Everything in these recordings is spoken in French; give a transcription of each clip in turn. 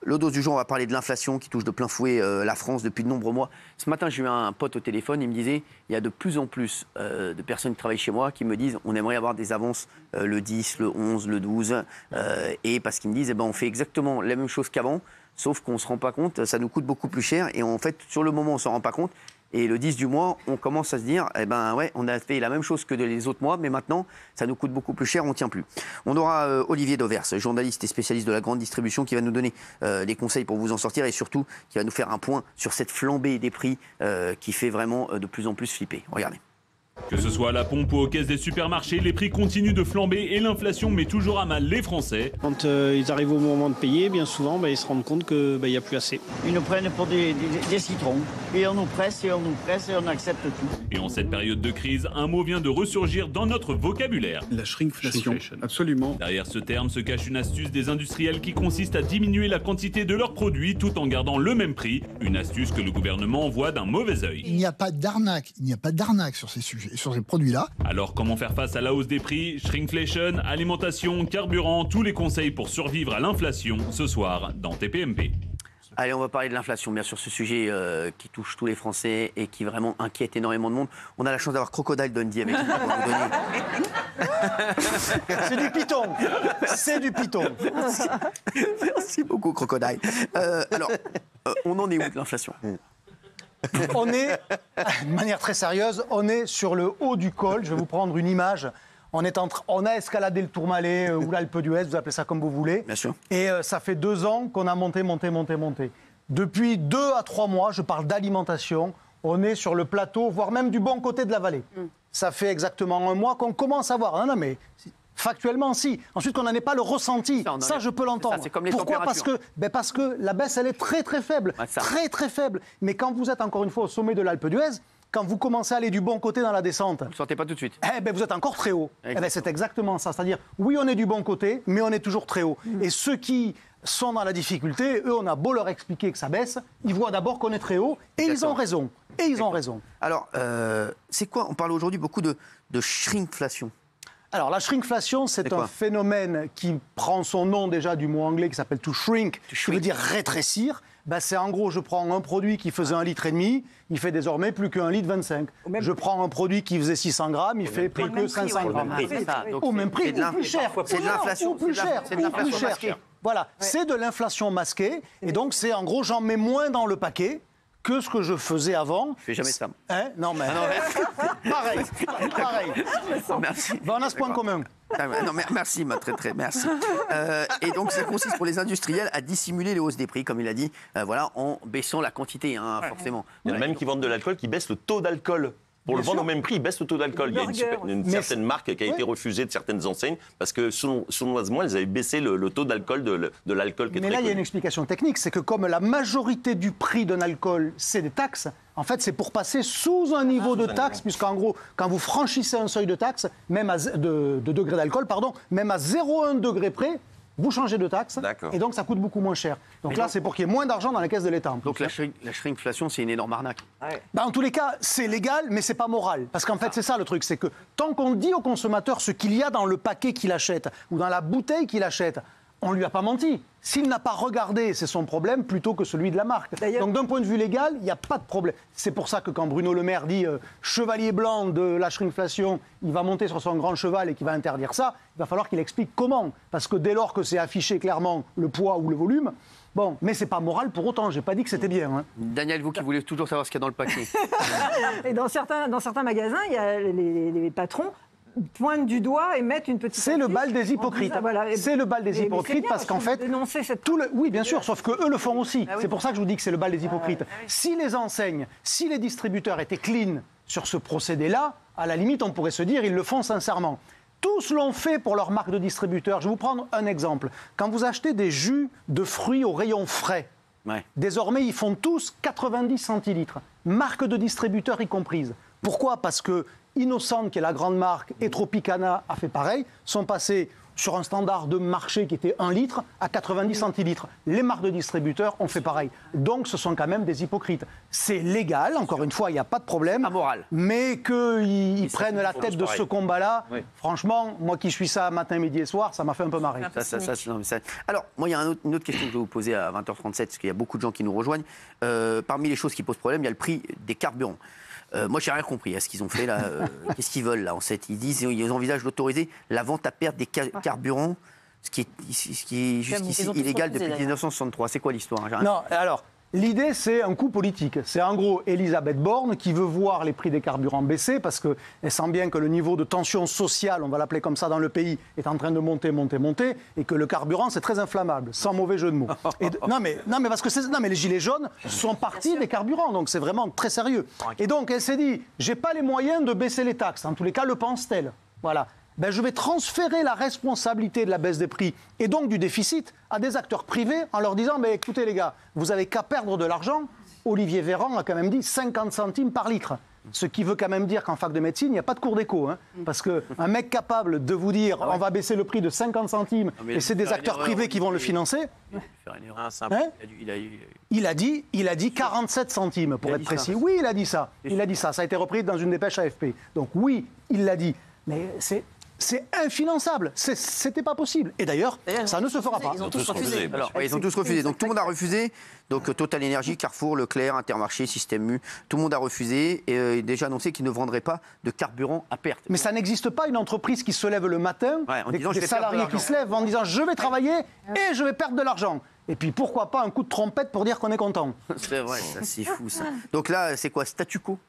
le dose du jour, on va parler de l'inflation qui touche de plein fouet la France depuis de nombreux mois. Ce matin, j'ai eu un pote au téléphone, il me disait il y a de plus en plus de personnes qui travaillent chez moi qui me disent on aimerait avoir des avances le 10, le 11, le 12. Et parce qu'ils me disent on fait exactement la même chose qu'avant, sauf qu'on ne se rend pas compte, ça nous coûte beaucoup plus cher. Et en fait, sur le moment, on ne s'en rend pas compte. Et le 10 du mois, on commence à se dire, ouais, on a fait la même chose que les autres mois, mais maintenant, ça nous coûte beaucoup plus cher, on ne tient plus. On aura Olivier Dauvers, journaliste et spécialiste de la grande distribution, qui va nous donner des conseils pour vous en sortir et surtout qui va nous faire un point sur cette flambée des prix qui fait vraiment de plus en plus flipper. Regardez. Que ce soit à la pompe ou aux caisses des supermarchés, les prix continuent de flamber et l'inflation met toujours à mal les Français. Quand ils arrivent au moment de payer, bien souvent, ils se rendent compte qu'il n'y a plus assez. Ils nous prennent pour des citrons. Et on nous presse et on nous presse et on accepte tout. Et en cette période de crise, un mot vient de ressurgir dans notre vocabulaire. La shrinkflation, absolument. Derrière ce terme se cache une astuce des industriels qui consiste à diminuer la quantité de leurs produits tout en gardant le même prix. Une astuce que le gouvernement voit d'un mauvais œil. Il n'y a pas d'arnaque, sur ces sujets. Sur ces produits-là. Alors comment faire face à la hausse des prix, shrinkflation, alimentation, carburant, tous les conseils pour survivre à l'inflation ce soir dans TPMP. Allez, on va parler de l'inflation, bien sûr, ce sujet qui touche tous les Français et qui vraiment inquiète énormément de monde. On a la chance d'avoir Crocodile Dundee avec nous. C'est du python. C'est du python. Merci beaucoup, Crocodile. Alors, on en est où de l'inflation ? On est, de manière très sérieuse, on est sur le haut du col. Je vais vous prendre une image. On a escaladé le Tourmalet ou l'Alpe d'Huez, vous appelez ça comme vous voulez. Bien sûr. Et ça fait 2 ans qu'on a monté. Depuis 2 à 3 mois, je parle d'alimentation, on est sur le plateau, voire même du bon côté de la vallée. Ça fait exactement 1 mois qu'on commence à voir. Non, mais... Factuellement, si. Ensuite, qu'on n'en ait pas le ressenti. Ça, je peux l'entendre. C'est comme les Pourquoi ? températures. Parce que la baisse, elle est très, très faible. Très faible. Mais quand vous êtes, encore une fois, au sommet de l'Alpe d'Huez, quand vous commencez à aller du bon côté dans la descente... Vous ne sortez pas tout de suite. Vous êtes encore très haut. C'est exactement ça. C'est-à-dire, oui, on est du bon côté, mais on est toujours très haut. Et ceux qui sont dans la difficulté, eux, on a beau leur expliquer que ça baisse, ils voient d'abord qu'on est très haut, et ils ont raison. Alors, c'est quoi ? On parle aujourd'hui beaucoup de shrinkflation. Alors, la shrinkflation, c'est un phénomène qui prend son nom déjà du mot anglais qui s'appelle to shrink, qui veut dire rétrécir. C'est en gros, je prends un produit qui faisait 1,5 litre, il fait désormais plus que 1,25 litre. Je prends un produit qui faisait 600 grammes, il fait plus que 500 grammes. Au même prix, ou plus cher. C'est de l'inflation. C'est de l'inflation masquée. Voilà, c'est de l'inflation masquée. Et donc, c'est en gros, j'en mets moins dans le paquet que ce que je faisais avant. Je fais jamais ça. Non, mais... Pareil. Merci. On a ce point commun. Merci, merci. Et donc, ça consiste pour les industriels à dissimuler les hausses des prix, comme il a dit, en baissant la quantité, forcément. Il y en a même qui vendent de l'alcool, qui baissent le taux d'alcool. Pour le vendre au même prix, ils baissent le taux d'alcool. Il y a une certaine marque qui a été refusée de certaines enseignes parce que, sournoisement, elles avaient baissé le taux d'alcool de l'alcool qui est très connu. Mais là, il y a une explication technique. C'est que comme la majorité du prix d'un alcool, c'est des taxes, en fait, c'est pour passer sous un niveau de taxe, puisqu'en gros, quand vous franchissez un seuil de taxe, même de degré d'alcool, même à 0,1 degré près, vous changez de taxe, et donc ça coûte beaucoup moins cher. Donc là, c'est pour qu'il y ait moins d'argent dans la caisse de l'État. Donc la shrinkflation, c'est une énorme arnaque. En tous les cas, c'est légal, mais c'est pas moral. Parce qu'en fait, c'est ça le truc, c'est que tant qu'on dit au consommateur ce qu'il y a dans le paquet qu'il achète, ou dans la bouteille qu'il achète, on ne lui a pas menti. S'il n'a pas regardé, c'est son problème plutôt que celui de la marque. Donc d'un point de vue légal, il n'y a pas de problème. C'est pour ça que quand Bruno Le Maire dit chevalier blanc de la shrinkflation, il va monter sur son grand cheval et qu'il va interdire ça, il va falloir qu'il explique comment. Parce que dès lors que c'est affiché clairement le poids ou le volume, mais c'est pas moral pour autant, j'ai pas dit que c'était bien. Daniel, vous qui voulez toujours savoir ce qu'il y a dans le paquet. Et dans certains magasins, il y a les patrons pointent du doigt et mettent une petite... C'est le bal des hypocrites. C'est le bal des hypocrites parce qu'en fait... Oui, bien sûr, sauf qu'eux le font aussi. C'est pour ça que je vous dis que c'est le bal des hypocrites. Si les enseignes, si les distributeurs étaient clean sur ce procédé-là, à la limite, on pourrait se dire ils le font sincèrement. Tous l'ont fait pour leur marque de distributeur. Je vais vous prendre un exemple. Quand vous achetez des jus de fruits au rayon frais, désormais, ils font tous 90 centilitres, marque de distributeur y comprise. Pourquoi ? Parce que Innocent, qui est la grande marque, et Tropicana a fait pareil, sont passés sur un standard de marché qui était 1 litre à 90 centilitres. Les marques de distributeurs ont fait pareil. Donc ce sont quand même des hypocrites. C'est légal, encore une fois, il n'y a pas de problème. Amoral. Mais qu'ils prennent la tête de ce combat-là, franchement, moi qui suis ça matin, midi et soir, ça m'a fait un peu marrer. Alors, moi, il y a une autre question que je vais vous poser à 20h37, parce qu'il y a beaucoup de gens qui nous rejoignent. Parmi les choses qui posent problème, il y a le prix des carburants. Moi, je n'ai rien compris à ce qu'ils ont fait là. Qu'est-ce qu'ils veulent là en fait? Ils envisagent d'autoriser la vente à perte des carburants, ce qui est jusqu'ici illégal depuis 1963. C'est quoi l'histoire? Non, alors. L'idée, c'est un coup politique. C'est en gros Elisabeth Borne qui veut voir les prix des carburants baisser parce qu'elle sent bien que le niveau de tension sociale, on va l'appeler comme ça dans le pays, est en train de monter et que le carburant, c'est très inflammable, sans mauvais jeu de mots. Non, mais les gilets jaunes sont partis des carburants, donc c'est vraiment très sérieux. Et donc, elle s'est dit, j'ai pas les moyens de baisser les taxes. En tous les cas, le pense-t-elle. Voilà. Ben, je vais transférer la responsabilité de la baisse des prix et donc du déficit à des acteurs privés en leur disant ben, écoutez les gars, vous n'avez qu'à perdre de l'argent. Olivier Véran a quand même dit 50 centimes par litre. Ce qui veut quand même dire qu'en fac de médecine, il n'y a pas de cours d'éco. Hein, parce qu'un mec capable de vous dire on va baisser le prix de 50 centimes et c'est des acteurs privés qui vont le financer. Il a dit 47 centimes pour être précis. Oui, il a dit ça. Ça a été repris dans une dépêche AFP. Donc oui, il l'a dit. Mais c'est infinançable, c'était pas possible. Et d'ailleurs, ça ne se fera pas. Ils ont tous refusé. Ils ont tous refusé. Donc tout le monde a refusé. Donc Total Énergie, Carrefour, Leclerc, Intermarché, Système U, tout le monde a refusé et déjà annoncé qu'ils ne vendraient pas de carburant à perte. Mais ça n'existe pas une entreprise qui se lève le matin, des salariés qui se lèvent en disant je vais travailler et je vais perdre de l'argent. Et puis pourquoi pas un coup de trompette pour dire qu'on est content. C'est vrai, ça c'est fou ça. Donc là, c'est quoi, statu quo?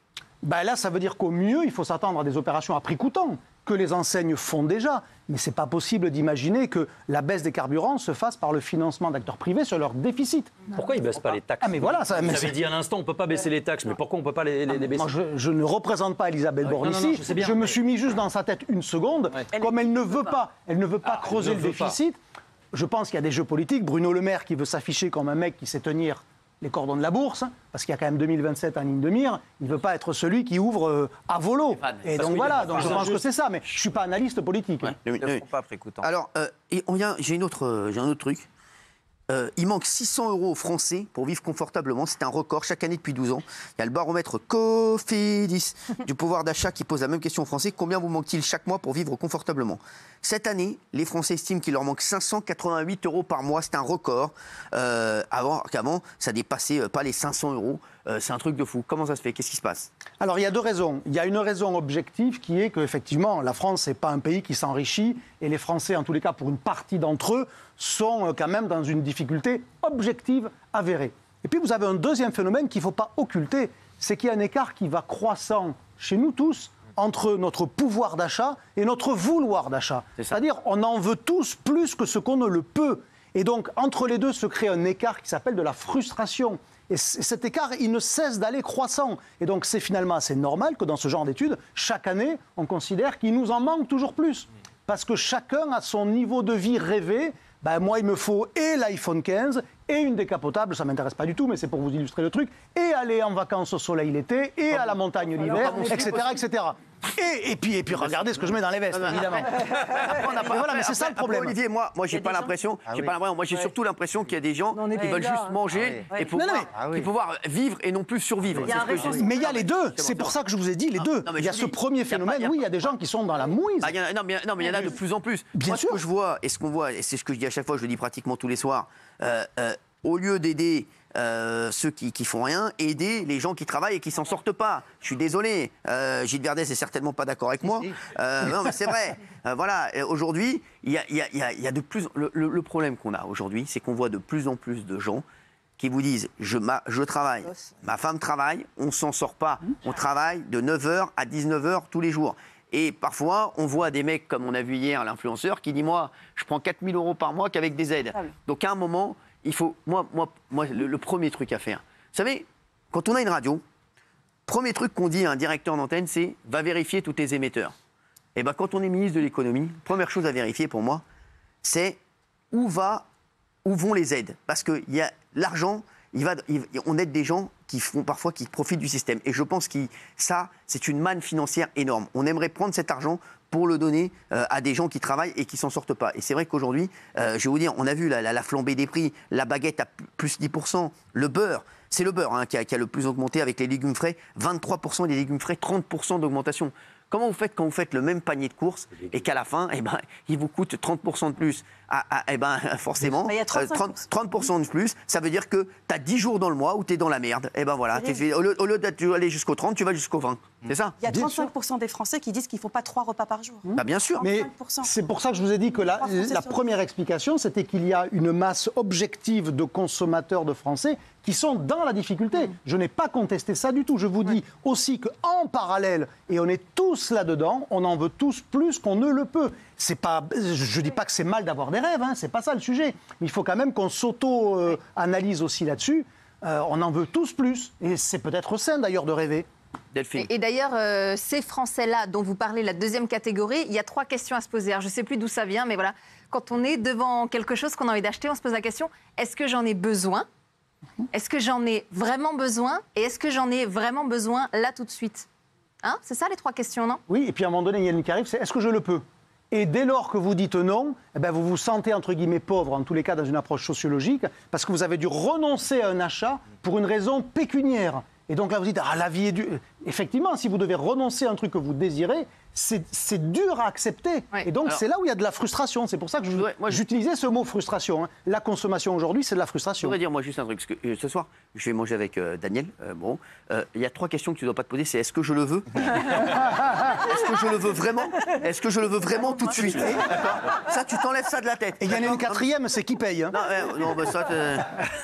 Ben là, ça veut dire qu'au mieux, il faut s'attendre à des opérations à prix coûtant, que les enseignes font déjà. Mais ce n'est pas possible d'imaginer que la baisse des carburants se fasse par le financement d'acteurs privés sur leur déficit. Pourquoi ils ne baissent pas les taxes? Mais voilà, ça, vous avez dit à l'instant, on ne peut pas baisser les taxes, mais pourquoi on ne peut pas les baisser? Moi, je ne représente pas Elisabeth Borne ici. Je me suis mis juste dans sa tête une seconde. Comme elle ne veut pas creuser le déficit, je pense qu'il y a des jeux politiques. Bruno Le Maire qui veut s'afficher comme un mec qui sait tenir les cordons de la bourse, parce qu'il y a quand même 2027 en ligne de mire, il ne veut pas être celui qui ouvre à volo. Et donc voilà, donc je pense que c'est ça, mais je ne suis pas analyste politique. Alors, j'ai un autre truc. Il manque 600 € aux Français pour vivre confortablement. C'est un record chaque année depuis 12 ans. Il y a le baromètre Cofidis du pouvoir d'achat qui pose la même question aux Français. Combien vous manque-t-il chaque mois pour vivre confortablement? Cette année, les Français estiment qu'il leur manque 588 € par mois. C'est un record. Qu'avant, ça dépassait pas les 500 €. C'est un truc de fou. Comment ça se fait? Qu'est-ce qui se passe? Alors, il y a deux raisons. Il y a une raison objective qui est qu'effectivement, la France n'est pas un pays qui s'enrichit et les Français, en tous les cas pour une partie d'entre eux, sont quand même dans une difficulté objective avérée. Et puis, vous avez un deuxième phénomène qu'il ne faut pas occulter, c'est qu'il y a un écart qui va croissant chez nous tous entre notre pouvoir d'achat et notre vouloir d'achat. C'est-à-dire, on en veut tous plus que ce qu'on ne le peut. Et donc, entre les deux se crée un écart qui s'appelle de la frustration. Et cet écart, il ne cesse d'aller croissant. Et donc, c'est finalement assez normal que dans ce genre d'études, chaque année, on considère qu'il nous en manque toujours plus. Parce que chacun a son niveau de vie rêvé. Ben, moi, il me faut et l'iPhone 15 et une décapotable, ça ne m'intéresse pas du tout, mais c'est pour vous illustrer le truc, et aller en vacances au soleil l'été, et à la montagne l'hiver, etc., etc. Et puis regardez ce que je mets dans les vestes, évidemment. Voilà, mais c'est ça le problème. Olivier, moi j'ai pas l'impression. Moi, j'ai surtout l'impression qu'il y a des gens qui veulent juste manger et pouvoir vivre et non plus survivre. Mais il y a les deux. C'est pour ça que je vous ai dit les deux. Il y a ce premier phénomène. Oui, il y a des gens qui sont dans la mouise. Non, mais il y en a de plus en plus. Bien sûr. Ce que je vois et ce qu'on voit, et c'est ce que je dis à chaque fois, je le dis pratiquement tous les soirs. Au lieu d'aider ceux qui font rien, aider les gens qui travaillent et qui s'en sortent pas. Je suis désolé, Gilles Verdez est certainement pas d'accord avec moi. Non, mais c'est vrai. Voilà, aujourd'hui, il y a de plus. Le problème qu'on a aujourd'hui, c'est qu'on voit de plus en plus de gens qui vous disent je travaille, ma femme travaille, on s'en sort pas, on travaille de 9h à 19h tous les jours. Et parfois, on voit des mecs, comme on a vu hier, l'influenceur, qui dit moi, je prends 4 000 € par mois qu'avec des aides. Donc à un moment, il faut, moi, le premier truc à faire. Vous savez, quand on a une radio, premier truc qu'on dit à un directeur d'antenne, c'est va vérifier tous tes émetteurs. Et bien, quand on est ministre de l'économie, première chose à vérifier pour moi, c'est où vont les aides. Parce que il y a l'argent, on aide des gens qui profitent du système. Et je pense que ça, c'est une manne financière énorme. On aimerait prendre cet argent pour le donner à des gens qui travaillent et qui s'en sortent pas. Et c'est vrai qu'aujourd'hui, je vais vous dire, on a vu la flambée des prix, la baguette à plus 10%, le beurre. C'est le beurre qui a le plus augmenté avec les légumes frais, 23% des légumes frais, 30% d'augmentation. Comment vous faites quand vous faites le même panier de courses et qu'à la fin, il vous coûte 30% de plus forcément, 30% de plus, ça veut dire que tu as 10 jours dans le mois où tu es dans la merde. Voilà, au lieu d'aller jusqu'au 30, tu vas jusqu'au 20. C'est ça. Il y a 35% des Français qui disent qu'il ne faut pas 3 repas par jour. Bien sûr. Mais c'est pour ça que je vous ai dit que la première explication, c'était qu'il y a une masse objective de consommateurs de Français qui sont dans la difficulté. Je n'ai pas contesté ça du tout. Je vous dis aussi qu'en parallèle, et on est tous là-dedans, on en veut tous plus qu'on ne le peut. Je ne dis pas que c'est mal d'avoir des rêves, c'est pas ça le sujet. Mais il faut quand même qu'on s'auto-analyse aussi là-dessus. On en veut tous plus. Et c'est peut-être sain d'ailleurs de rêver. Delphine. Et d'ailleurs, ces Français-là dont vous parlez, la deuxième catégorie, il y a 3 questions à se poser. Alors, je ne sais plus d'où ça vient, mais voilà. Quand on est devant quelque chose qu'on a envie d'acheter, on se pose la question, est-ce que j'en ai besoin ? Est-ce que j'en ai vraiment besoin ? Et est-ce que j'en ai vraiment besoin là tout de suite ? C'est ça les 3 questions, non ? Oui, et puis à un moment donné, il y a une qui arrive, c'est est-ce que je le peux ? Et dès lors que vous dites non, vous vous sentez entre guillemets pauvre, en tous les cas dans une approche sociologique, parce que vous avez dû renoncer à un achat pour une raison pécuniaire. Et donc là, vous dites, la vie est dure. Effectivement, si vous devez renoncer à un truc que vous désirez, c'est dur à accepter. Oui. Et donc, c'est là où il y a de la frustration. C'est pour ça que j'utilisais ce mot frustration. La consommation aujourd'hui, c'est de la frustration. Je voudrais dire, moi, juste un truc. Parce que, ce soir, je vais manger avec Daniel. Il y a 3 questions que tu ne dois pas te poser. C'est est-ce que je le veux ? Est-ce que je le veux vraiment ? Est-ce que je le veux vraiment tout de suite ? Ça, tu t'enlèves ça de la tête. Et il y en a une 4e, c'est qui paye. Non, ça,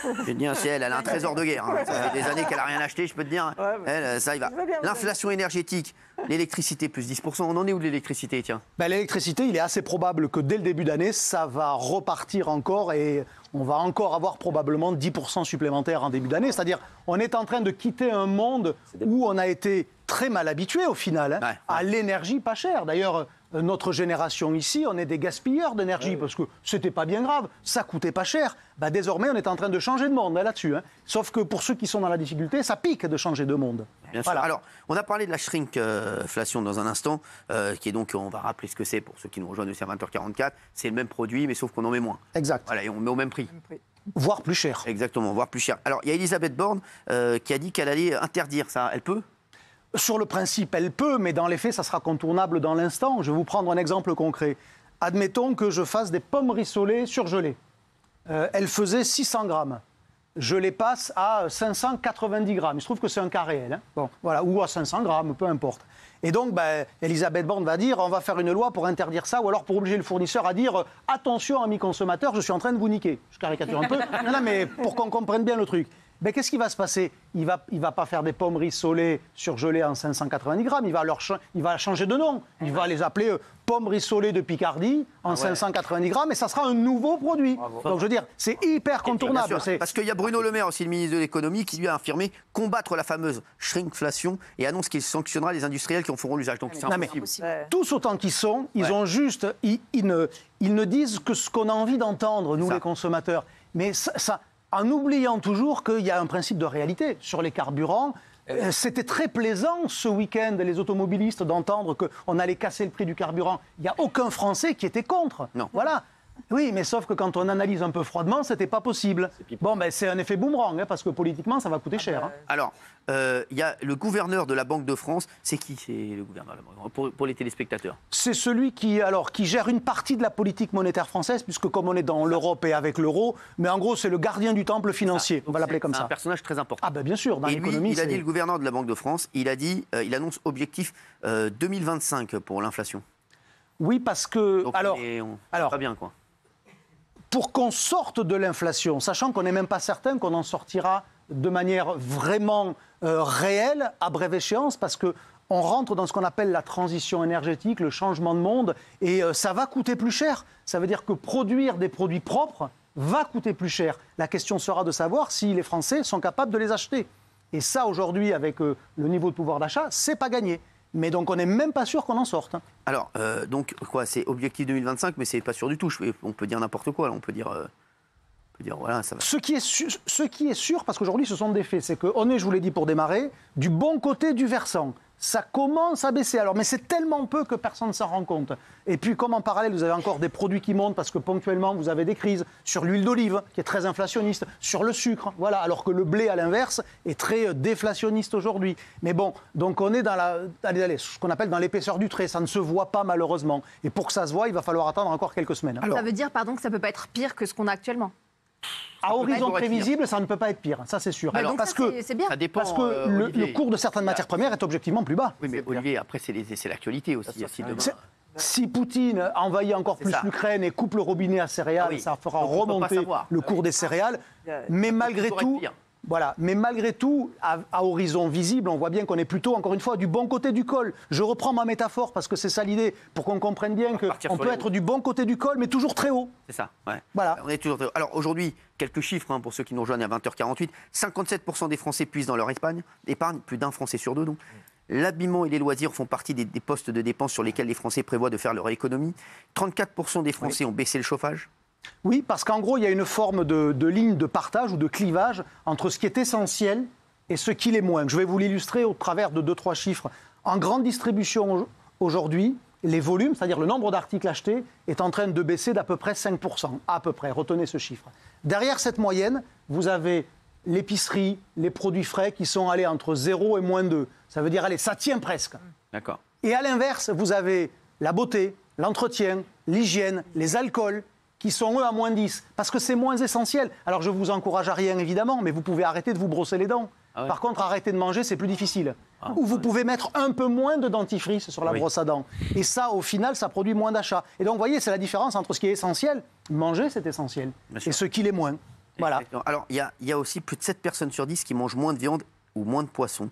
je vais te dire, elle a un trésor de guerre. Ça fait des années qu'elle n'a rien acheté, je peux te dire. Elle, ça y va. L'inflation énergétique, l'électricité plus 10%. On en est où de l'électricité, tiens ? L'électricité, il est assez probable que dès le début d'année, ça va repartir encore et on va encore avoir probablement 10% supplémentaires en début d'année. C'est-à-dire, on est en train de quitter un monde où on a été très mal habitué au final à l'énergie pas chère. D'ailleurs, notre génération ici, on est des gaspilleurs d'énergie parce que c'était pas bien grave, ça coûtait pas cher. Désormais, on est en train de changer de monde là-dessus. Sauf que pour ceux qui sont dans la difficulté, ça pique de changer de monde. Bien sûr. Alors, on a parlé de la shrinkflation dans un instant, qui est donc, on va rappeler ce que c'est pour ceux qui nous rejoignent aussi à 20h44. C'est le même produit, mais sauf qu'on en met moins. Exact. Voilà, et on met au même prix. Voire plus cher. Exactement, voire plus cher. Alors, il y a Elisabeth Borne qui a dit qu'elle allait interdire ça. Elle peut ? Sur le principe, elle peut, mais dans les faits, ça sera contournable dans l'instant. Je vais vous prendre un exemple concret. Admettons que je fasse des pommes rissolées surgelées. Elles faisaient 600 grammes. Je les passe à 590 grammes. Il se trouve que c'est un cas réel. Ou à 500 grammes, peu importe. Et donc, Elisabeth Borne va dire, on va faire une loi pour interdire ça, ou alors pour obliger le fournisseur à dire, attention, amis consommateurs, je suis en train de vous niquer. Je caricature un peu. Non, mais pour qu'on comprenne bien le truc. Qu'est-ce qui va se passer ? Il va pas faire des pommes rissolées surgelées en 590 grammes. Il va changer de nom. Il va les appeler pommes rissolées de Picardie en 590 grammes et ça sera un nouveau produit. Donc je veux dire, c'est hyper contournable. Parce qu'il y a Bruno Le Maire, aussi le ministre de l'économie, qui lui a affirmé combattre la fameuse shrinkflation et annonce qu'il sanctionnera les industriels qui en feront l'usage. Donc c'est impossible. Tous autant qu'ils sont, ils ont juste, ils ne disent que ce qu'on a envie d'entendre, nous les consommateurs. Mais ça en oubliant toujours qu'il y a un principe de réalité sur les carburants. C'était très plaisant ce week-end, les automobilistes, d'entendre qu'on allait casser le prix du carburant. Il n'y a aucun Français qui était contre. Non. Voilà. Oui, mais sauf que quand on analyse un peu froidement, c'était pas possible. C'est un effet boomerang, parce que politiquement, ça va coûter cher. Alors, il y a le gouverneur de la Banque de France. C'est qui, c'est le gouverneur de la Banque de France pour les téléspectateurs ? C'est celui qui gère une partie de la politique monétaire française, puisque comme on est dans l'Europe et avec l'euro, mais en gros, c'est le gardien du temple financier. On va l'appeler comme ça. C'est un personnage très important. Bien sûr, dans l'économie. Il a dit, le gouverneur de la Banque de France, il annonce objectif 2025 pour l'inflation. Oui, parce que... Donc, pas bien, quoi. Pour qu'on sorte de l'inflation, sachant qu'on n'est même pas certain qu'on en sortira de manière vraiment réelle à brève échéance, parce qu'on rentre dans ce qu'on appelle la transition énergétique, le changement de monde, et ça va coûter plus cher. Ça veut dire que produire des produits propres va coûter plus cher. La question sera de savoir si les Français sont capables de les acheter. Et ça, aujourd'hui, avec le niveau de pouvoir d'achat, c'est pas gagné. Mais donc, on n'est même pas sûr qu'on en sorte. Alors, c'est objectif 2025, mais c'est pas sûr du tout. On peut dire n'importe quoi, là. On peut dire voilà, ça va. Ce qui est sûr, parce qu'aujourd'hui, ce sont des faits, c'est qu'on est, je vous l'ai dit pour démarrer, du bon côté du versant. ça commence à baisser. Alors, mais c'est tellement peu que personne ne s'en rend compte. Et puis, comme en parallèle, vous avez encore des produits qui montent parce que ponctuellement, vous avez des crises sur l'huile d'olive, qui est très inflationniste, sur le sucre, voilà, alors que le blé, à l'inverse, est très déflationniste aujourd'hui. Mais bon, donc on est dans ce qu'on appelle dans l'épaisseur du trait. Ça ne se voit pas, malheureusement. Et pour que ça se voie, il va falloir attendre encore quelques semaines. Alors, ça veut dire, pardon, que ça ne peut pas être pire que ce qu'on a actuellement? À horizon prévisible, ça ne peut pas être pire, ça c'est sûr. Alors, parce que le cours de certaines matières premières est objectivement plus bas. Oui, mais Olivier, après, c'est l'actualité aussi. Si Poutine envahit encore plus l'Ukraine et coupe le robinet à céréales, ça fera remonter le cours des céréales. Mais malgré tout... Voilà, mais malgré tout, à horizon visible, on voit bien qu'on est plutôt, encore une fois, du bon côté du col. Je reprends ma métaphore parce que c'est ça l'idée, pour qu'on comprenne bien qu'on peut être du bon côté du col, mais toujours très haut. C'est ça, ouais. Voilà. On est toujours très haut. Alors aujourd'hui, quelques chiffres pour ceux qui nous rejoignent à 20h48. 57% des Français puisent dans leur épargne, plus d'un Français sur deux donc. L'habillement et les loisirs font partie des postes de dépenses sur lesquels les Français prévoient de faire leur économie. 34% des Français ont baissé le chauffage. Oui, parce qu'en gros, il y a une forme de ligne de partage ou de clivage entre ce qui est essentiel et ce qui l'est moins. Je vais vous l'illustrer au travers de 2-3 chiffres. En grande distribution aujourd'hui, les volumes, c'est-à-dire le nombre d'articles achetés, est en train de baisser d'à peu près 5%. À peu près, retenez ce chiffre. Derrière cette moyenne, vous avez l'épicerie, les produits frais qui sont allés entre 0 et moins 2. Ça veut dire, allez, ça tient presque. D'accord. Et à l'inverse, vous avez la beauté, l'entretien, l'hygiène, les alcools, qui sont eux à moins 10, parce que c'est moins essentiel. Alors je ne vous encourage à rien évidemment, mais vous pouvez arrêter de vous brosser les dents. Ah ouais. Par contre, arrêter de manger, c'est plus difficile. Ou vous pouvez mettre un peu moins de dentifrice sur la brosse à dents. Et ça, au final, ça produit moins d'achats. Et donc, vous voyez, c'est la différence entre ce qui est essentiel, manger, c'est essentiel, et ce qui l'est moins. Voilà. Alors, il y a aussi plus de 7 personnes sur 10 qui mangent moins de viande ou moins de poisson,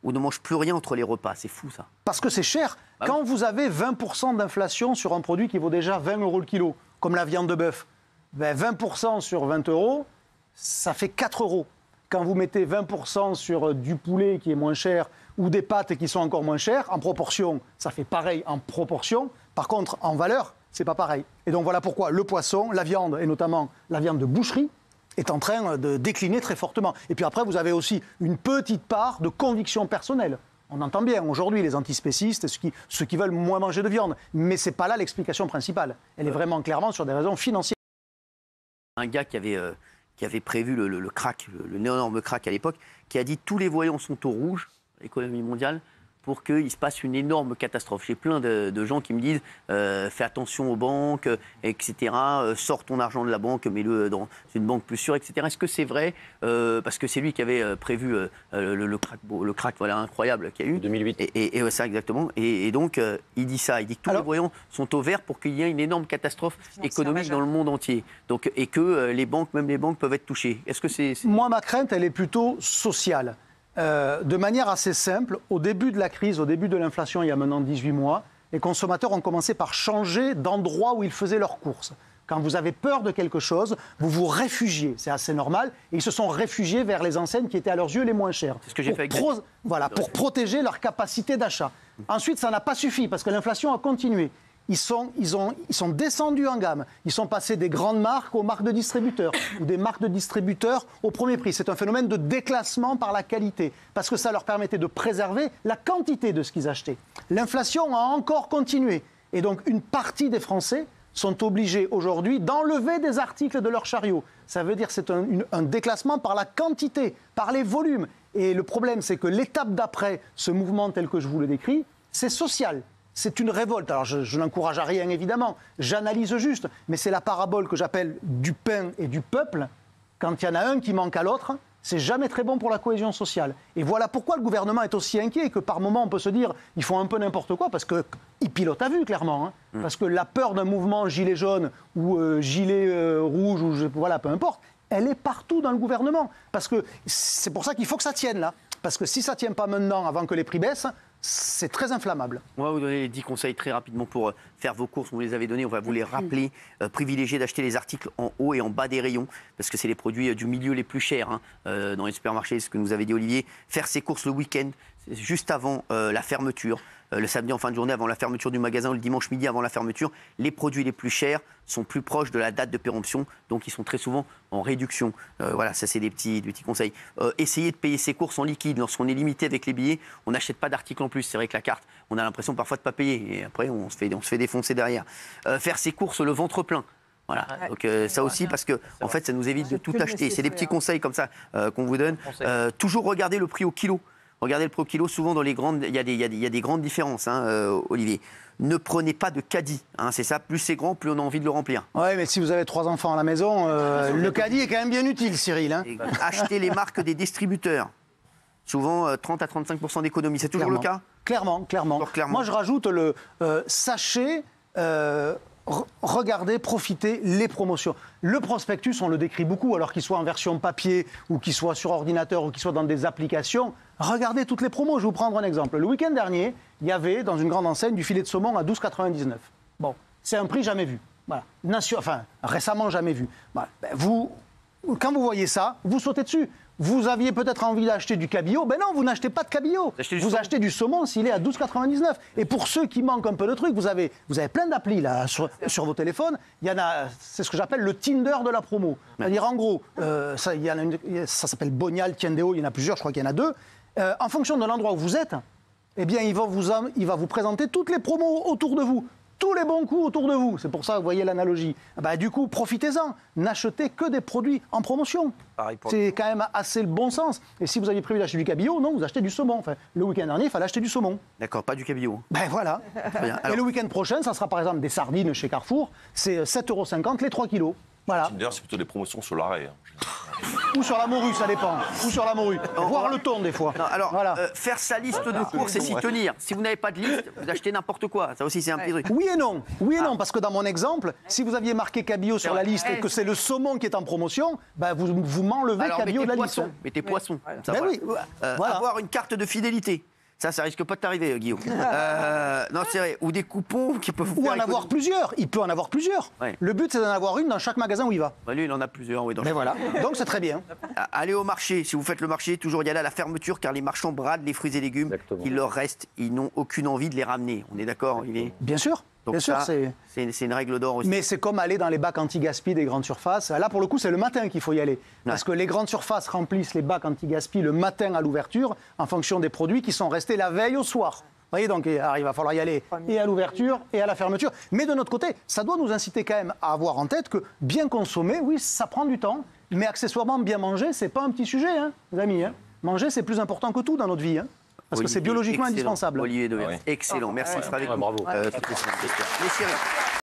ou ne mangent plus rien entre les repas. C'est fou, ça. Parce que c'est cher. Quand vous avez 20% d'inflation sur un produit qui vaut déjà 20 € le kilo, comme la viande de bœuf, 20% sur 20 €, ça fait 4 €. Quand vous mettez 20% sur du poulet qui est moins cher ou des pâtes qui sont encore moins chères, en proportion, ça fait pareil en proportion. Par contre, en valeur, c'est pas pareil. Et donc voilà pourquoi le poisson, la viande, et notamment la viande de boucherie, est en train de décliner très fortement. Et puis après, vous avez aussi une petite part de conviction personnelle. On entend bien aujourd'hui les antispécistes, ceux qui veulent moins manger de viande. Mais ce n'est pas là l'explication principale. Elle est vraiment clairement sur des raisons financières. Un gars qui avait prévu le crack, l'énorme crack à l'époque, qui a dit tous les voyants sont au rouge, l'économie mondiale, pour qu'il se passe une énorme catastrophe. J'ai plein de gens qui me disent fais attention aux banques, etc. Sors ton argent de la banque, mets-le dans une banque plus sûre, etc. Est-ce que c'est vrai parce que c'est lui qui avait prévu le crack voilà, incroyable qu'il y a eu. 2008. Et ça, exactement. Et donc, il dit ça. Il dit que tous les voyants sont au vert pour qu'il y ait une énorme catastrophe économique dans le monde entier. Donc, et que même les banques peuvent être touchées. Est-ce que c'est... Moi, ma crainte, elle est plutôt sociale. De manière assez simple, au début de la crise, au début de l'inflation, il y a maintenant 18 mois, les consommateurs ont commencé par changer d'endroit où ils faisaient leurs courses. Quand vous avez peur de quelque chose, vous vous réfugiez, c'est assez normal, et ils se sont réfugiés vers les enseignes qui étaient à leurs yeux les moins chères. C'est ce que j'ai fait avec pour protéger leur capacité d'achat. Ensuite, ça n'a pas suffi, parce que l'inflation a continué. Ils sont descendus en gamme. Ils sont passés des grandes marques aux marques de distributeurs ou des marques de distributeurs au premier prix. C'est un phénomène de déclassement par la qualité parce que ça leur permettait de préserver la quantité de ce qu'ils achetaient. L'inflation a encore continué et donc une partie des Français sont obligés aujourd'hui d'enlever des articles de leur chariot. Ça veut dire que c'est un déclassement par la quantité, par les volumes. Et le problème, c'est que l'étape d'après ce mouvement tel que je vous le décris, c'est social. C'est une révolte. Alors, je n'encourage à rien, évidemment. J'analyse juste. Mais c'est la parabole que j'appelle du pain et du peuple. Quand il y en a un qui manque à l'autre, c'est jamais très bon pour la cohésion sociale. Et voilà pourquoi le gouvernement est aussi inquiet et que par moment, on peut se dire ils font un peu n'importe quoi parce qu'ils pilotent à vue, clairement. Parce que la peur d'un mouvement gilet jaune ou gilet rouge, ou voilà, peu importe, elle est partout dans le gouvernement. Parce que c'est pour ça qu'il faut que ça tienne, là. Parce que si ça ne tient pas maintenant, avant que les prix baissent, c'est très inflammable. On va vous donner les 10 conseils très rapidement pour faire vos courses. On vous les avait donnés, on va vous les rappeler. Privilégiez d'acheter les articles en haut et en bas des rayons, parce que c'est les produits du milieu les plus chers dans les supermarchés, c'est ce que nous avait dit Olivier. Faire ses courses le week-end, juste avant la fermeture, le samedi en fin de journée avant la fermeture du magasin ou le dimanche midi avant la fermeture, les produits les plus chers sont plus proches de la date de péremption, donc ils sont très souvent en réduction. Voilà, ça c'est des petits conseils. Essayez de payer ses courses en liquide. Lorsqu'on est limité avec les billets, on n'achète pas d'articles en plus. C'est vrai que la carte, on a l'impression parfois de ne pas payer, et après on se fait défoncer derrière. Faire ses courses le ventre plein. Voilà, donc ça aussi parce que en fait ça nous évite de tout acheter. C'est des petits conseils comme ça qu'on vous donne. Toujours regarder le prix au kilo. Regardez le prix au kilo, souvent dans les grandes, il y a des grandes différences, Olivier. Ne prenez pas de caddie, c'est ça, plus c'est grand, plus on a envie de le remplir. Oui, mais si vous avez 3 enfants à la maison, le caddie est quand même bien utile, Cyril. Achetez les marques des distributeurs. Souvent 30 à 35% d'économie, c'est toujours le cas ? Clairement. Moi je rajoute le sachet... regardez, profitez, les promotions. Le prospectus, on le décrit beaucoup, alors qu'il soit en version papier, ou qu'il soit sur ordinateur, ou qu'il soit dans des applications. Regardez toutes les promos. Je vais vous prendre un exemple. Le week-end dernier, il y avait dans une grande enseigne du filet de saumon à 12,99 €. Bon, c'est un prix jamais vu. Voilà. Récemment jamais vu. Voilà. Quand vous voyez ça, vous sautez dessus. Vous aviez peut-être envie d'acheter du cabillaud. Ben non, vous n'achetez pas de cabillaud. Vous achetez du saumon s'il est à 12,99 €. Et pour ceux qui manquent un peu de trucs, vous avez plein d'applis là sur vos téléphones. Il y en a, c'est ce que j'appelle le Tinder de la promo. C'est-à-dire en gros, ça s'appelle Bonial, Tiendeo, il y en a plusieurs, je crois qu'il y en a 2. En fonction de l'endroit où vous êtes, eh bien, il va vous présenter toutes les promos autour de vous. Tous les bons coups autour de vous. C'est pour ça que vous voyez l'analogie. Du coup, profitez-en. N'achetez que des produits en promotion. C'est quand même assez le bon sens. Et si vous aviez prévu d'acheter du cabillaud, non, vous achetez du saumon. Enfin, le week-end dernier, il fallait acheter du saumon. D'accord, pas du cabillaud. Voilà. Alors... Et le week-end prochain, ça sera par exemple des sardines chez Carrefour. C'est 7,50 € les 3 kilos. Voilà. D'ailleurs, c'est plutôt des promotions sur l'arrêt. Ou sur la morue, ça dépend. Ou sur la morue. Voire le thon, des fois. Non, alors, faire sa liste de courses et s'y tenir. Si vous n'avez pas de liste, vous achetez n'importe quoi. Ça aussi, c'est un petit truc. Oui et non. Oui et non, parce que dans mon exemple, si vous aviez marqué cabillaud sur la liste et que c'est le saumon qui est en promotion, vous m'enlevez cabillaud de la liste. Mettez poisson. Oui. Avoir une carte de fidélité. Ça risque pas de t'arriver, Guillaume. Non, c'est vrai. Ou des coupons qui peuvent vous faire... Ou en avoir plusieurs. Il peut en avoir plusieurs. Ouais. Le but, c'est d'en avoir une dans chaque magasin où il va. Lui, il en a plusieurs, oui. Mais voilà. Donc, c'est très bien. Allez au marché. Si vous faites le marché, toujours y aller à la fermeture, car les marchands bradent les fruits et légumes. Exactement. Il leur reste. Ils n'ont aucune envie de les ramener. On est d'accord, Olivier ? Bien sûr. Donc bien sûr, c'est une règle d'or aussi. Mais c'est comme aller dans les bacs anti-gaspi des grandes surfaces. Là, pour le coup, c'est le matin qu'il faut y aller. Parce que les grandes surfaces remplissent les bacs anti-gaspi le matin à l'ouverture en fonction des produits qui sont restés la veille au soir. Vous voyez, donc il va falloir y aller et à l'ouverture et à la fermeture. Mais de notre côté, ça doit nous inciter quand même à avoir en tête que bien consommer, oui, ça prend du temps. Mais accessoirement, bien manger, c'est pas un petit sujet, les amis. Manger, c'est plus important que tout dans notre vie. Parce que c'est biologiquement indispensable. Olivier Devers, excellent. Merci d'être avec nous. Bravo. Merci.